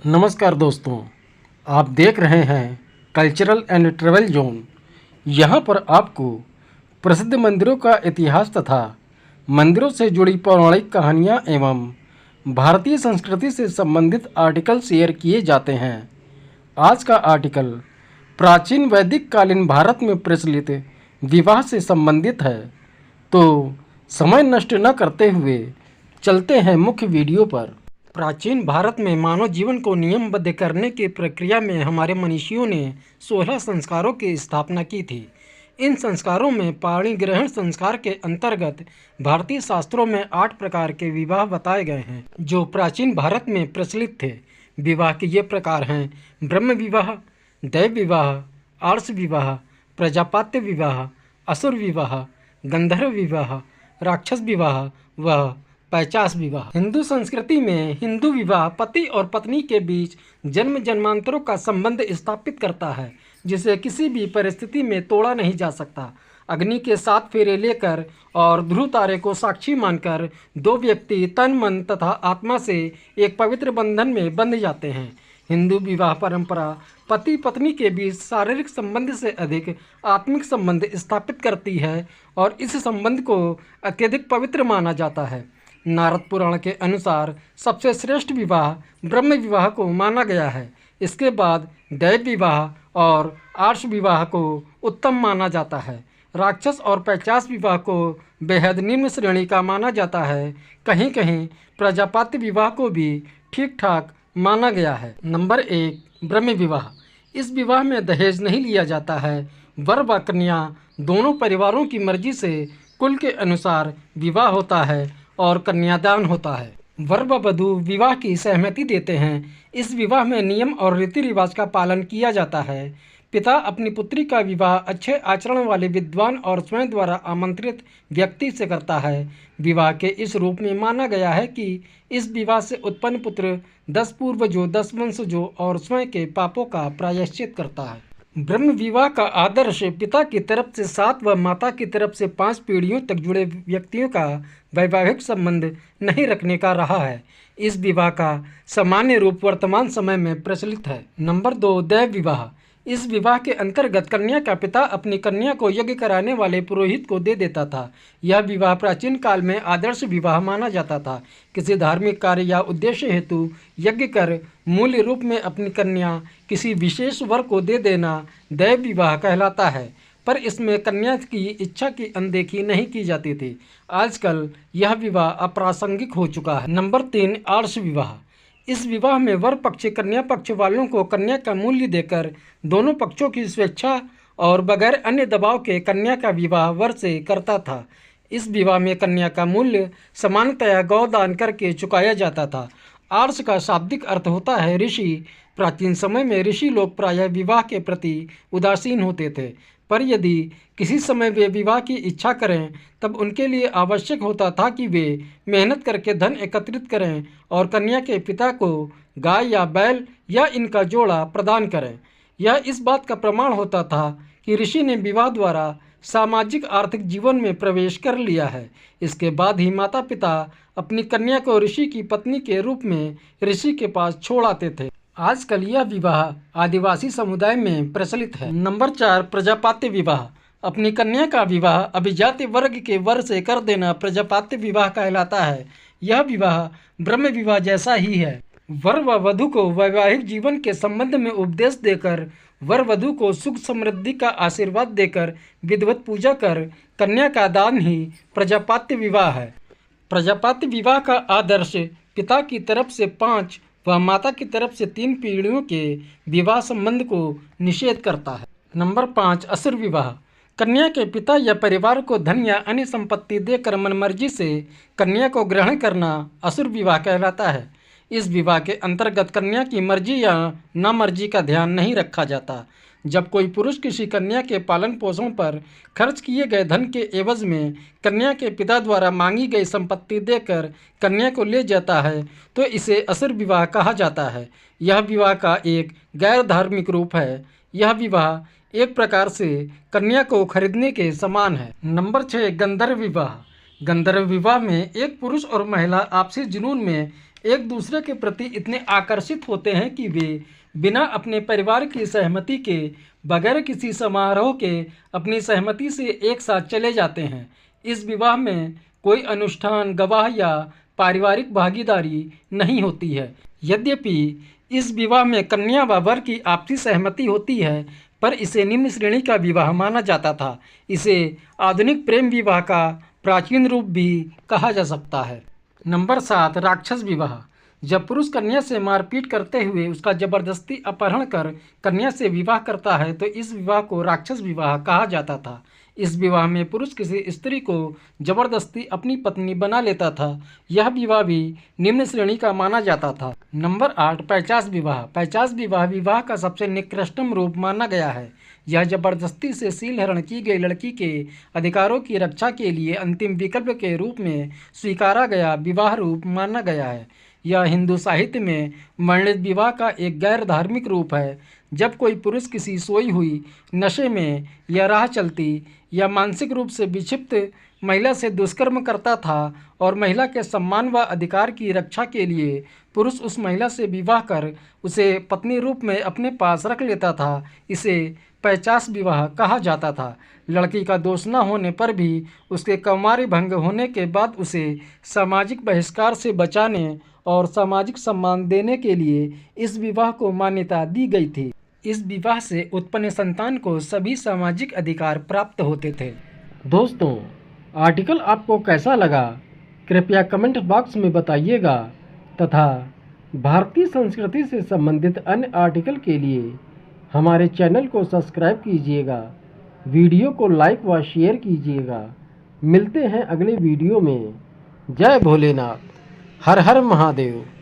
नमस्कार दोस्तों, आप देख रहे हैं कल्चरल एंड ट्रैवल जोन। यहाँ पर आपको प्रसिद्ध मंदिरों का इतिहास तथा मंदिरों से जुड़ी पौराणिक कहानियाँ एवं भारतीय संस्कृति से संबंधित आर्टिकल शेयर किए जाते हैं। आज का आर्टिकल प्राचीन वैदिक कालीन भारत में प्रचलित विवाह से संबंधित है। तो समय नष्ट न करते हुए चलते हैं मुख्य वीडियो पर। प्राचीन भारत में मानव जीवन को नियमबद्ध करने की प्रक्रिया में हमारे मनीषियों ने 16 संस्कारों की स्थापना की थी। इन संस्कारों में पाणी ग्रहण संस्कार के अंतर्गत भारतीय शास्त्रों में 8 प्रकार के विवाह बताए गए हैं जो प्राचीन भारत में प्रचलित थे। विवाह के ये प्रकार हैं: ब्रह्म विवाह, दैव विवाह, आर्ष विवाह, प्रजापत्य विवाह, असुर विवाह, गंधर्व विवाह, राक्षस विवाह व पैचास विवाह। हिंदू संस्कृति में हिंदू विवाह पति और पत्नी के बीच जन्म जन्मांतरों का संबंध स्थापित करता है, जिसे किसी भी परिस्थिति में तोड़ा नहीं जा सकता। अग्नि के 7 फेरे लेकर और ध्रुव तारे को साक्षी मानकर दो व्यक्ति तन मन तथा आत्मा से एक पवित्र बंधन में बंध जाते हैं। हिंदू विवाह परंपरा पति पत्नी के बीच शारीरिक संबंध से अधिक आत्मिक संबंध स्थापित करती है और इस संबंध को अत्यधिक पवित्र माना जाता है। नारद पुराण के अनुसार सबसे श्रेष्ठ विवाह ब्रह्म विवाह को माना गया है। इसके बाद दैव विवाह और आर्ष विवाह को उत्तम माना जाता है। राक्षस और पैचास विवाह को बेहद निम्न श्रेणी का माना जाता है। कहीं कहीं प्रजापत्य विवाह को भी ठीक ठाक माना गया है। नंबर 1, ब्रह्म विवाह। इस विवाह में दहेज नहीं लिया जाता है। वर व कन्या दोनों परिवारों की मर्जी से कुल के अनुसार विवाह होता है और कन्यादान होता है। वर व वधू विवाह की सहमति देते हैं। इस विवाह में नियम और रीति रिवाज का पालन किया जाता है। पिता अपनी पुत्री का विवाह अच्छे आचरण वाले विद्वान और स्वयं द्वारा आमंत्रित व्यक्ति से करता है। विवाह के इस रूप में माना गया है कि इस विवाह से उत्पन्न पुत्र 10 पूर्वजों, 10 वंशजों और स्वयं के पापों का प्रायश्चित करता है। ब्रह्म विवाह का आदर्श पिता की तरफ से 7 व माता की तरफ से 5 पीढ़ियों तक जुड़े व्यक्तियों का वैवाहिक संबंध नहीं रखने का रहा है। इस विवाह का सामान्य रूप वर्तमान समय में प्रचलित है। नंबर 2, दैव विवाह। इस विवाह के अंतर्गत कन्या का पिता अपनी कन्या को यज्ञ कराने वाले पुरोहित को दे देता था। यह विवाह प्राचीन काल में आदर्श विवाह माना जाता था। किसी धार्मिक कार्य या उद्देश्य हेतु यज्ञ कर मूल्य रूप में अपनी कन्या किसी विशेष वर को दे देना दैव विवाह कहलाता है, पर इसमें कन्या की इच्छा की अनदेखी नहीं की जाती थी। आजकल यह विवाह अप्रासंगिक हो चुका है। नंबर 3, आर्ष विवाह। इस विवाह में वर पक्ष कन्या पक्ष वालों को कन्या का मूल्य देकर दोनों पक्षों की स्वेच्छा और बगैर अन्य दबाव के कन्या का विवाह वर से करता था। इस विवाह में कन्या का मूल्य सामान्यतया गौदान करके चुकाया जाता था। आर्ष का शाब्दिक अर्थ होता है ऋषि। प्राचीन समय में ऋषि लोग प्रायः विवाह के प्रति उदासीन होते थे, पर यदि किसी समय वे विवाह की इच्छा करें तब उनके लिए आवश्यक होता था कि वे मेहनत करके धन एकत्रित करें और कन्या के पिता को गाय या बैल या इनका जोड़ा प्रदान करें। यह इस बात का प्रमाण होता था कि ऋषि ने विवाह द्वारा सामाजिक आर्थिक जीवन में प्रवेश कर लिया है। इसके बाद ही माता पिता अपनी कन्या को ऋषि की पत्नी के रूप में ऋषि के पास छोड़ आते थे। आजकल यह विवाह आदिवासी समुदाय में प्रचलित है। नंबर 4, प्रजापत्य विवाह। अपनी कन्या का विवाह अभिजात वर्ग के वर से कर देना प्रजापत्य विवाह कहलाता है। यह विवाह ब्रह्म विवाह जैसा ही है। वर व वधू को वैवाहिक जीवन के संबंध में उपदेश देकर, वर वधू को सुख समृद्धि का आशीर्वाद देकर विधिवत पूजा कर कन्या का दान ही प्रजापत्य विवाह है। प्रजापत्य विवाह का आदर्श पिता की तरफ से 5 व माता की तरफ से 3 पीढ़ियों के विवाह संबंध को निषेध करता है। नंबर 5, असुर विवाह। कन्या के पिता या परिवार को धन या अन्य संपत्ति देकर मनमर्जी से कन्या को ग्रहण करना असुर विवाह कहलाता है। इस विवाह के अंतर्गत कन्या की मर्जी या नामर्जी का ध्यान नहीं रखा जाता। जब कोई पुरुष किसी कन्या के पालन पोषण पर खर्च किए गए धन के एवज में कन्या के पिता द्वारा मांगी गई संपत्ति देकर कन्या को ले जाता है तो इसे असुर विवाह कहा जाता है। यह विवाह का एक गैर धार्मिक रूप है। यह विवाह एक प्रकार से कन्या को खरीदने के समान है। नंबर 6, गंधर्व विवाह। गंधर्व विवाह में एक पुरुष और महिला आपसी जुनून में एक दूसरे के प्रति इतने आकर्षित होते हैं कि वे बिना अपने परिवार की सहमति के, बगैर किसी समारोह के अपनी सहमति से एक साथ चले जाते हैं। इस विवाह में कोई अनुष्ठान, गवाह या पारिवारिक भागीदारी नहीं होती है। यद्यपि इस विवाह में कन्या व वर की आपसी सहमति होती है, पर इसे निम्न श्रेणी का विवाह माना जाता था। इसे आधुनिक प्रेम विवाह का प्राचीन रूप भी कहा जा सकता है। नंबर 7, राक्षस विवाह। जब पुरुष कन्या से मारपीट करते हुए उसका जबरदस्ती अपहरण कर कन्या से विवाह करता है तो इस विवाह को राक्षस विवाह कहा जाता था। इस विवाह में पुरुष किसी स्त्री को जबरदस्ती अपनी पत्नी बना लेता था। यह विवाह भी निम्न श्रेणी का माना जाता था। नंबर 8, पैचास विवाह। पैचास विवाह विवाह का सबसे निकृष्टतम रूप माना गया है। यह जबरदस्ती से सीलहरण की गई लड़की के अधिकारों की रक्षा के लिए अंतिम विकल्प के रूप में स्वीकारा गया विवाह रूप माना गया है। यह हिंदू साहित्य में वर्णित विवाह का एक गैर धार्मिक रूप है। जब कोई पुरुष किसी सोई हुई, नशे में या राह चलती या मानसिक रूप से विक्षिप्त महिला से दुष्कर्म करता था और महिला के सम्मान व अधिकार की रक्षा के लिए पुरुष उस महिला से विवाह कर उसे पत्नी रूप में अपने पास रख लेता था, इसे पैचास विवाह कहा जाता था। लड़की का दोष न होने पर भी उसके कौमार्य भंग होने के बाद उसे सामाजिक बहिष्कार से बचाने और सामाजिक सम्मान देने के लिए इस विवाह को मान्यता दी गई थी। इस विवाह से उत्पन्न संतान को सभी सामाजिक अधिकार प्राप्त होते थे। दोस्तों, आर्टिकल आपको कैसा लगा कृपया कमेंट बॉक्स में बताइएगा तथा भारतीय संस्कृति से संबंधित अन्य आर्टिकल के लिए हमारे चैनल को सब्सक्राइब कीजिएगा, वीडियो को लाइक व शेयर कीजिएगा। मिलते हैं अगले वीडियो में। जय भोलेनाथ, हर हर महादेव।